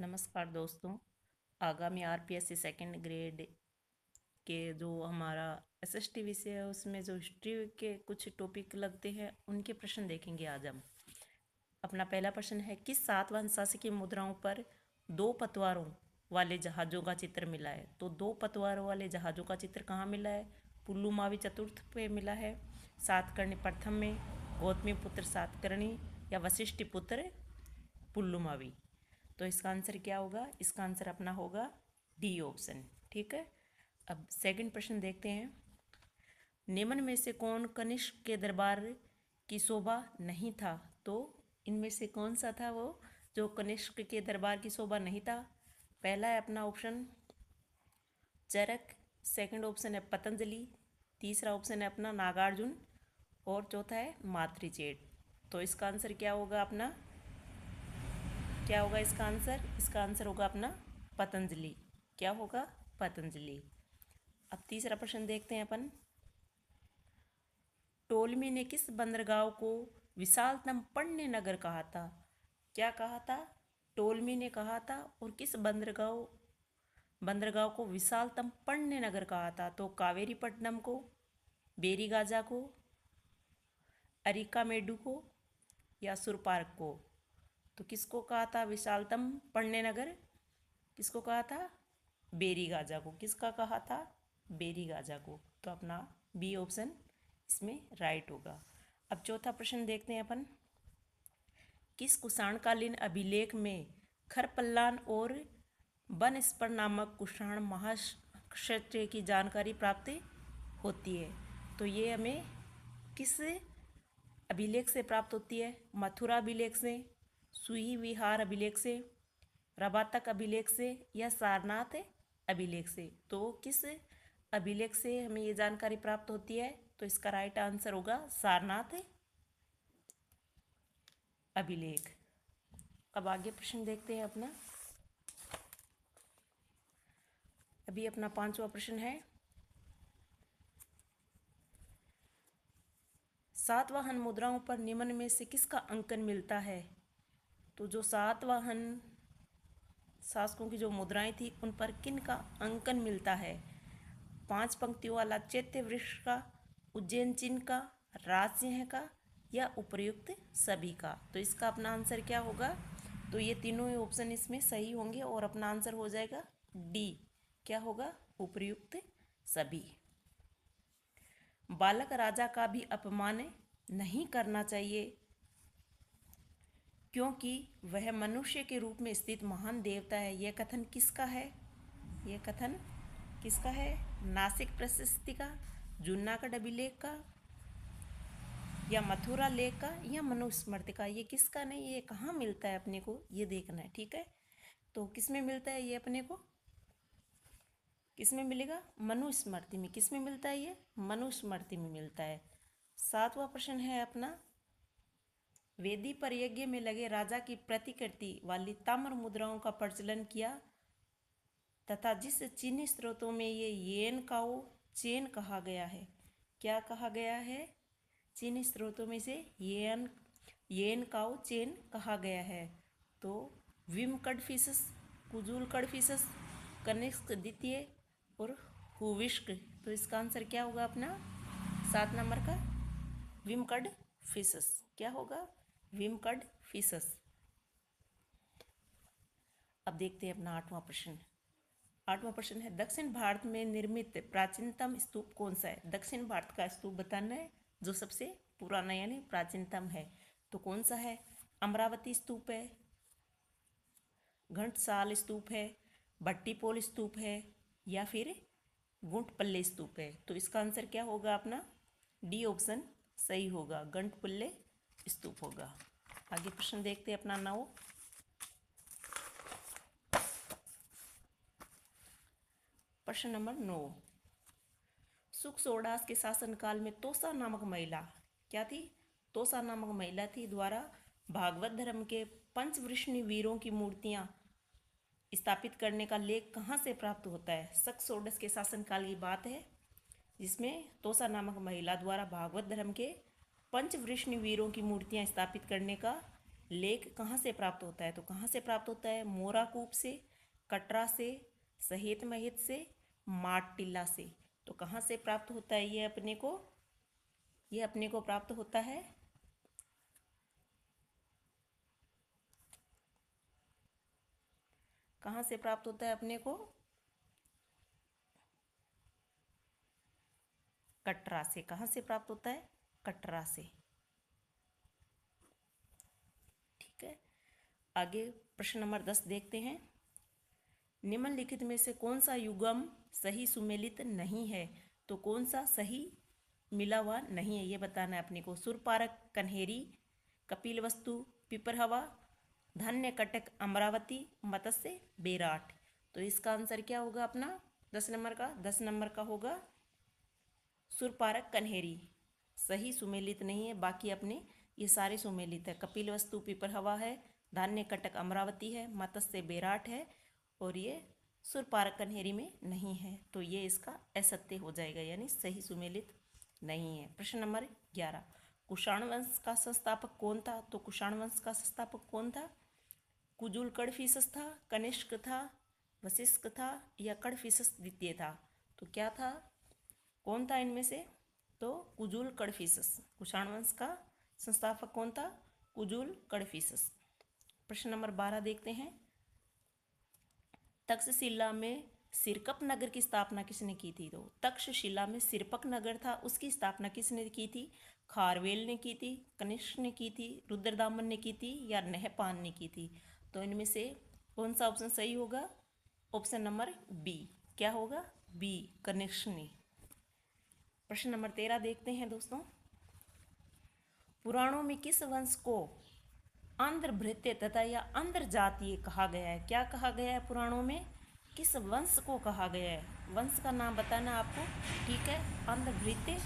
नमस्कार दोस्तों। आगामी आरपीएससी सेकंड ग्रेड के जो हमारा एसएसटी विषय है उसमें जो हिस्ट्री के कुछ टॉपिक लगते हैं उनके प्रश्न देखेंगे आज हम। अपना पहला प्रश्न है, किस सातवाहन शासकीय मुद्राओं पर दो पतवारों वाले जहाज़ों का चित्र मिला है? तो दो पतवारों वाले जहाज़ों का चित्र कहाँ मिला है? पुल्लुमावी चतुर्थ पे मिला है, सातकर्णी प्रथम में, गौतमी पुत्र सातकर्णी या वशिष्ठ पुत्र पुल्लुमावी। तो इसका आंसर क्या होगा? इसका आंसर अपना होगा डी ऑप्शन। ठीक है। अब सेकंड प्रश्न देखते हैं, निम्न में से कौन कनिष्क के दरबार की शोभा नहीं था? तो इनमें से कौन सा था वो जो कनिष्क के दरबार की शोभा नहीं था? पहला है अपना ऑप्शन चरक, सेकंड ऑप्शन है पतंजलि, तीसरा ऑप्शन है अपना नागार्जुन और चौथा है मातृचेट। तो इसका आंसर क्या होगा अपना? क्या होगा इसका आंसर? इसका आंसर होगा अपना पतंजलि। क्या होगा? पतंजलि। अब तीसरा प्रश्न देखते हैं अपन, टोलमी ने किस बंदरगाह को विशालतम पण्य नगर कहा था? क्या कहा था? टोलमी ने कहा था, और किस बंदरगाह को विशालतम पण्य नगर कहा था? तो कावेरीपट्टनम को, बेरीगाजा को, अरिकामेडु को या सुरपार्क को? तो किसको कहा था विशालतम पण्य नगर? किसको कहा था? बेरीगाजा को। किसका कहा था? बेरीगाजा को। तो अपना बी ऑप्शन इसमें राइट होगा। अब चौथा प्रश्न देखते हैं अपन, किस कुषाणकालीन अभिलेख में खरपल्लान और बनस्पर नामक कुषाण महाक्षत्रिय की जानकारी प्राप्त होती है? तो ये हमें किस अभिलेख से प्राप्त होती है? मथुरा अभिलेख से, सुई विहार अभिलेख से, रबातक अभिलेख से या सारनाथ अभिलेख से? तो किस अभिलेख से हमें ये जानकारी प्राप्त होती है? तो इसका राइट आंसर होगा सारनाथ अभिलेख। अब आगे प्रश्न देखते हैं अपना। अभी अपना पांचवा प्रश्न है, सातवाहन मुद्राओं पर निम्न में से किसका अंकन मिलता है? तो जो सातवाहन शासकों की जो मुद्राएं थी उन पर किन का अंकन मिलता है? 5 पंक्तियों वाला चैत्य वृक्ष का, उज्जैन चिन्ह का, राजसिंह का या उपर्युक्त सभी का? तो इसका अपना आंसर क्या होगा? तो ये तीनों ही ऑप्शन इसमें सही होंगे और अपना आंसर हो जाएगा डी। क्या होगा? उपर्युक्त सभी। बालक राजा का भी अपमान नहीं करना चाहिए क्योंकि वह मनुष्य के रूप में स्थित महान देवता है। यह कथन किसका है? यह कथन किसका है? नासिक प्रशस्ति का, जूनागढ़ अभिलेख का या मथुरा लेख का या मनुस्मृति का? ये किसका नहीं, ये कहाँ मिलता है अपने को, ये देखना है। ठीक है। तो किस में मिलता है ये अपने को? किस में मिलेगा? मनुस्मृति में। किस में मिलता है ये? मनुस्मृति में मिलता है। सातवां प्रश्न है अपना, वेदी पर यज्ञ में लगे राजा की प्रतिकृति वाली ताम्र मुद्राओं का प्रचलन किया तथा जिस चीनी स्रोतों में ये येन काओ चेन कहा गया है? क्या कहा गया है? चीनी स्रोतों में से येन काओ चेन कहा गया है। तो विम कडफिसस, कुजूल कडफिसस, कनिष्क द्वितीय और हुविस्क। तो इसका आंसर क्या होगा अपना 7 नंबर का? विम कडफिसस। क्या होगा? विम कडफिसस। अब देखते हैं अपना आठवां प्रश्न। आठवां प्रश्न है, दक्षिण भारत में निर्मित प्राचीनतम स्तूप कौन सा है? दक्षिण भारत का स्तूप बताना है जो सबसे पुराना यानी प्राचीनतम है। तो कौन सा है? अमरावती स्तूप है, घंटसाल स्तूप है, भट्टीपोल स्तूप है या फिर गुंटपल्ले स्तूप है? तो इसका आंसर क्या होगा अपना? डी ऑप्शन सही होगा, गंटपल्ले स्तूप होगा। आगे प्रश्न देखते हैं अपना 9। प्रश्न नंबर 9, सुख सोडास के शासनकाल में तोसा नामक महिला, क्या थी? तोसा नामक महिला थी, द्वारा भागवत धर्म के पंचवृष्णि वीरों की मूर्तियां स्थापित करने का लेख कहाँ से प्राप्त होता है? शक सोडस के शासनकाल की बात है जिसमें तोसा नामक महिला द्वारा भागवत धर्म के पंचवृष्णि वीरों की मूर्तियां स्थापित करने का लेख कहाँ से प्राप्त होता है? तो कहाँ से प्राप्त होता है? मोराकूप से, कटरा से, सहेत महित से, माट टिल्ला से। तो कहाँ से प्राप्त होता है ये अपने को? ये अपने को प्राप्त होता है कहाँ से प्राप्त होता है अपने को? कटरा से। कहाँ से प्राप्त होता है? कटरा से। ठीक है, आगे प्रश्न नंबर 10 देखते हैं। निम्नलिखित में से कौन सा युग्म सही सुमेलित नहीं है? तो कौन सा सही मिला हुआ नहीं है ये बताना है अपने को। सुरपारक कन्हेरी, कपिलवस्तु पिपरहवा, धन्य कटक अमरावती, मत्स्य बेराट। तो इसका आंसर क्या होगा अपना 10 नंबर का? 10 नंबर का होगा सुरपारक कन्हेरी। सही सुमेलित नहीं है, बाकी अपने ये सारे सुमेलित है। कपिलवस्तु पिपरहवा है, धान्य कटक अमरावती है, मत्स्य बेराट है, और ये सुरपारक कन्हेरी में नहीं है। तो ये इसका असत्य हो जाएगा, यानी सही सुमेलित नहीं है। प्रश्न नंबर 11, कुषाण वंश का संस्थापक कौन था? तो कुषाण वंश का संस्थापक कौन था? कुजुल कड़फिसस था, कनिष्क था, वशिष्ठ था, या कड़फिसस द्वितीय था? तो क्या था, कौन था इनमें से? तो कुजुल कड़फिसस। कुषाण वंश का संस्थापक कौन था? कुजुल कड़फिसस। प्रश्न नंबर 12 देखते हैं। तक्षशिला में सिरकप नगर की स्थापना किसने की थी? तो तक्षशिला में सिरपक नगर था, उसकी स्थापना किसने की थी? खारवेल ने की थी, कनिष्क ने की थी, रुद्रदामन ने की थी, या नहपान ने की थी? तो इनमें से कौन सा ऑप्शन सही होगा? Option number B. क्या होगा? बी, कनिष्क ने। प्रश्न नंबर 13 देखते हैं दोस्तों। पुराणों में किस वंश को आंध्र भृत्य तथा या आंध्र जातीय कहा गया है? क्या कहा गया है पुराणों में? किस वंश को कहा गया है? वंश का नाम बताना आपको, ठीक है। आंध्र भृत्य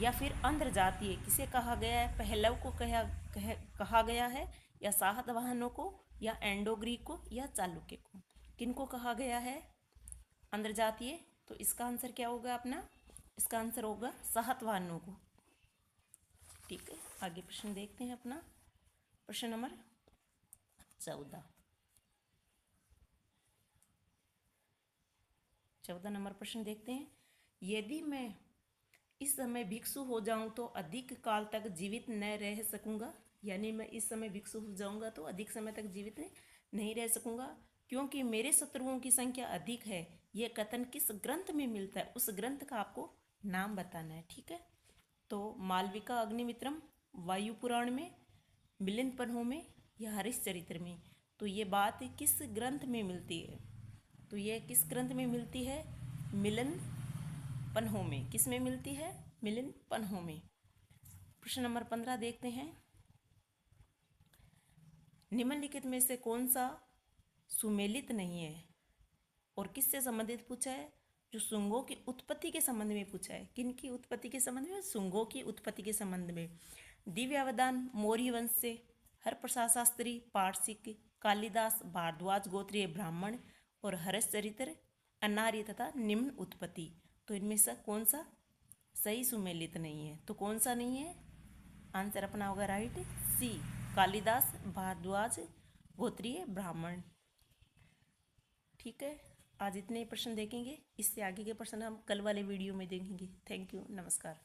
या फिर आंध्र जातीय किसे कहा गया है? पहलव को कहा गया है, या सातवाहनों को, या एंडोग्रीक को, या चालुक्य को? किनको कहा गया है? आंध्र जातीय। तो इसका आंसर क्या होगा अपना? इसका आंसर होगा सातवाहनों को। ठीक है, आगे प्रश्न देखते हैं अपना। प्रश्न नंबर 14 नंबर प्रश्न देखते हैं। यदि मैं इस समय भिक्षु हो जाऊं तो अधिक काल तक जीवित न रह सकूंगा। यानी मैं इस समय भिक्षु हो जाऊंगा तो अधिक समय तक जीवित नहीं रह सकूंगा, क्योंकि मेरे शत्रुओं की संख्या अधिक है। यह कथन किस ग्रंथ में मिलता है? उस ग्रंथ का आपको नाम बताना है, ठीक है। तो मालविका अग्निमित्रम, वायु पुराण में, मिलिंद पन्हों में, या हरिश्चरित्र में? तो ये बात किस ग्रंथ में मिलती है? तो ये किस ग्रंथ में मिलती है? मिलिंद पन्हों में। किस में मिलती है? मिलिंद पन्हों में। प्रश्न नंबर 15 देखते हैं। निम्नलिखित में से कौन सा सुमेलित नहीं है और किससे संबंधित पूछा है? जो शुंगों की उत्पत्ति के संबंध में पूछा है। किन की उत्पत्ति के संबंध में? शुंगों की उत्पत्ति के संबंध में। दिव्यावदान मौर्य वंश से, हरप्रसाद शास्त्री पारसिक, कालिदास भारद्वाज गोत्रीय ब्राह्मण, और हर्षचरित्र अनार्य तथा निम्न उत्पत्ति। तो इनमें से कौन सा सही सुमेलित नहीं है? तो कौन सा नहीं है? आंसर अपना होगा राइट सी, कालिदास भारद्वाज गोत्रीय ब्राह्मण। ठीक है, आज इतने प्रश्न देखेंगे, इससे आगे के प्रश्न हम कल वाले वीडियो में देखेंगे। थैंक यू, नमस्कार।